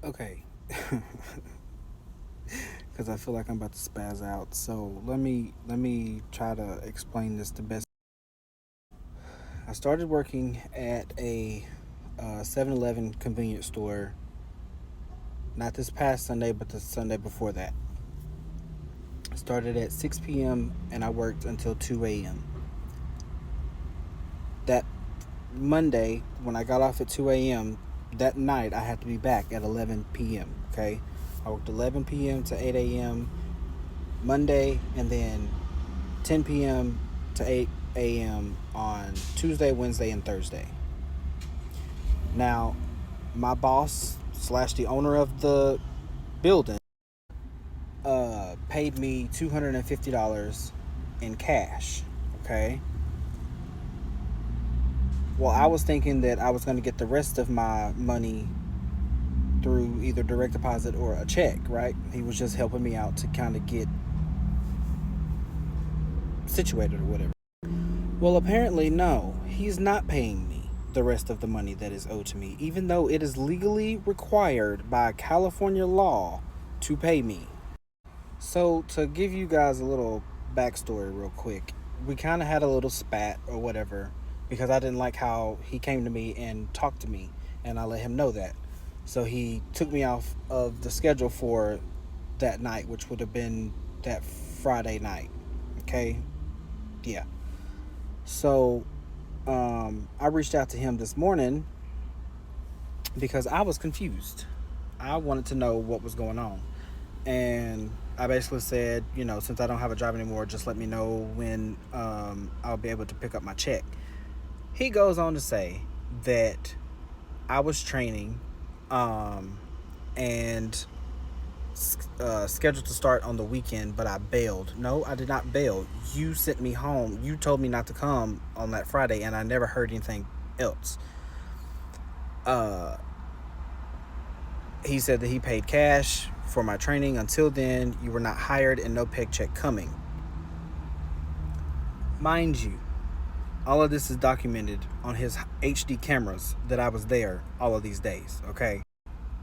Okay. Because I feel like I'm about to spaz out. So let me try to explain this the best. I started working at a 7-Eleven convenience store, not this past Sunday, but the Sunday before that. I started at 6 p.m. and I worked until 2 a.m. That Monday, when I got off at 2 a.m., that night I had to be back at 11 p.m. Okay, I worked 11 p.m. to 8 a.m. Monday, and then 10 p.m. to 8 a.m. on Tuesday, Wednesday, and Thursday. Now, my boss slash the owner of the building paid me $250 in cash. Okay. Well, I was thinking that I was going to get the rest of my money through either direct deposit or a check, right? He was just helping me out to kind of get situated or whatever. Well, apparently, no. He's not paying me the rest of the money that is owed to me, even though it is legally required by California law to pay me. So, to give you guys a little backstory, real quick, we kind of had a little spat or whatever because I didn't like how he came to me and talked to me, and I let him know that. So, he took me off of the schedule for that night, which would have been that Friday night. Okay? Yeah. So, I reached out to him this morning because I was confused. I wanted to know what was going on. And I basically said, since I don't have a job anymore, just let me know when I'll be able to pick up my check. He goes on to say that I was training and scheduled to start on the weekend, but I bailed. No, I did not bail. You sent me home. You told me not to come on that Friday, and I never heard anything else. Uh, he said that he paid cash for my training. Until then, you were not hired and no paycheck coming. Mind you, all of this is documented on his HD cameras that I was there all of these days, okay?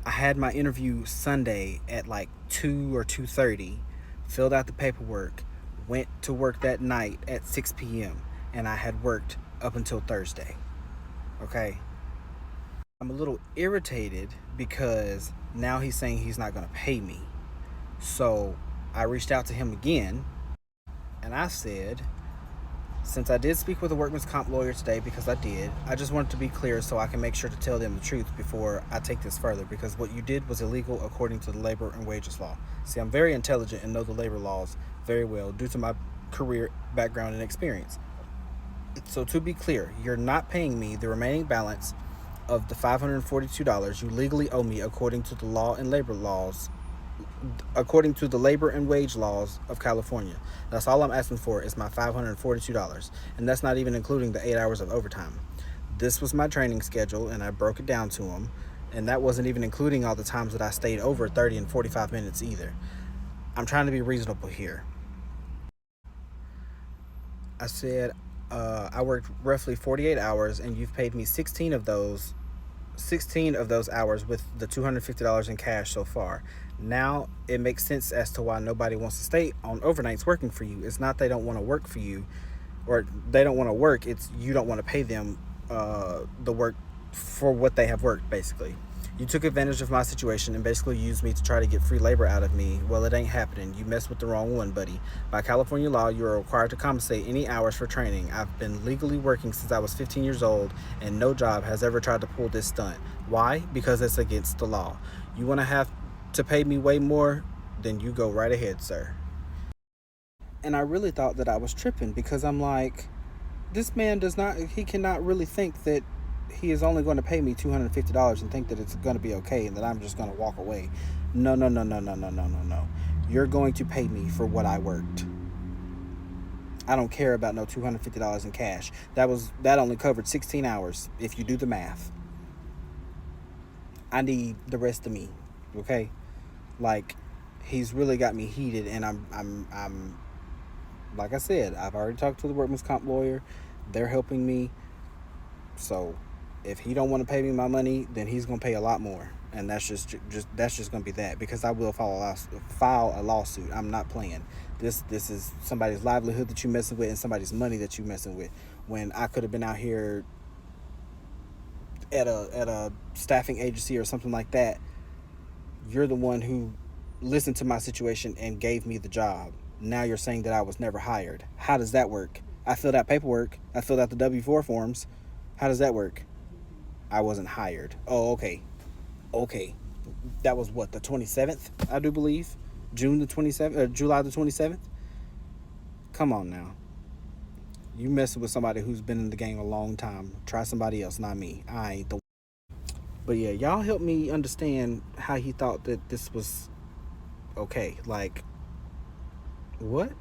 I had my interview Sunday at like 2 or 2:30, filled out the paperwork, went to work that night at 6 p.m., and I had worked up until Thursday. Okay? I'm a little irritated because now he's saying he's not going to pay me. So I reached out to him again and I said, since I did speak with a workman's comp lawyer today, because I did, I just wanted to be clear so I can make sure to tell them the truth before I take this further, because what you did was illegal according to the labor and wages law. See, I'm very intelligent and know the labor laws very well due to my career background and experience. So to be clear, you're not paying me the remaining balance of the $542 you legally owe me according to the labor and wage laws of California. That's all I'm asking for is my $542, and that's not even including the 8 hours of overtime. This was my training schedule, and I broke it down to him, and that wasn't even including all the times that I stayed over 30 and 45 minutes either. I'm trying to be reasonable here. I said, I worked roughly 48 hours, and you've paid me 16 of those hours with the $250 in cash so far. Now it makes sense as to why nobody wants to stay on overnights working for you. It's not they don't want to work for you, or they don't want to work. It's you don't want to pay them the work for what they have worked, basically. You took advantage of my situation and basically used me to try to get free labor out of me. Well, it ain't happening. You messed with the wrong one, buddy. By California law, you are required to compensate any hours for training. I've been legally working since I was 15 years old, and no job has ever tried to pull this stunt. Why? Because it's against the law. You want to have to pay me way more? Then you go right ahead, sir. And I really thought that I was tripping because I'm like, this man he cannot really think that he is only going to pay me $250 and think that it's going to be okay and that I'm just going to walk away. No, no, no, no, no, no, no, no, no. You're going to pay me for what I worked. I don't care about no $250 in cash. That only covered 16 hours if you do the math. I need the rest of me, okay? Like, he's really got me heated, and I'm like I said, I've already talked to the workman's comp lawyer. They're helping me. So if he don't want to pay me my money, then he's going to pay a lot more. and that's just gonna be that, because I will file a lawsuit. I'm not playing. This is somebody's livelihood that you messing with, and somebody's money that you messing with. When I could have been out here at a staffing agency or something like that, you're the one who listened to my situation and gave me the job. Now you're saying that I was never hired. How does that work? I filled out paperwork. I filled out the W-4 forms. How does that work? I wasn't hired. Oh, okay. Okay. That was what, the 27th, I do believe? June the 27th, or July the 27th? Come on now. You messing with somebody who's been in the game a long time. Try somebody else, not me. I ain't the. But yeah, y'all help me understand how he thought that this was okay. Like, what?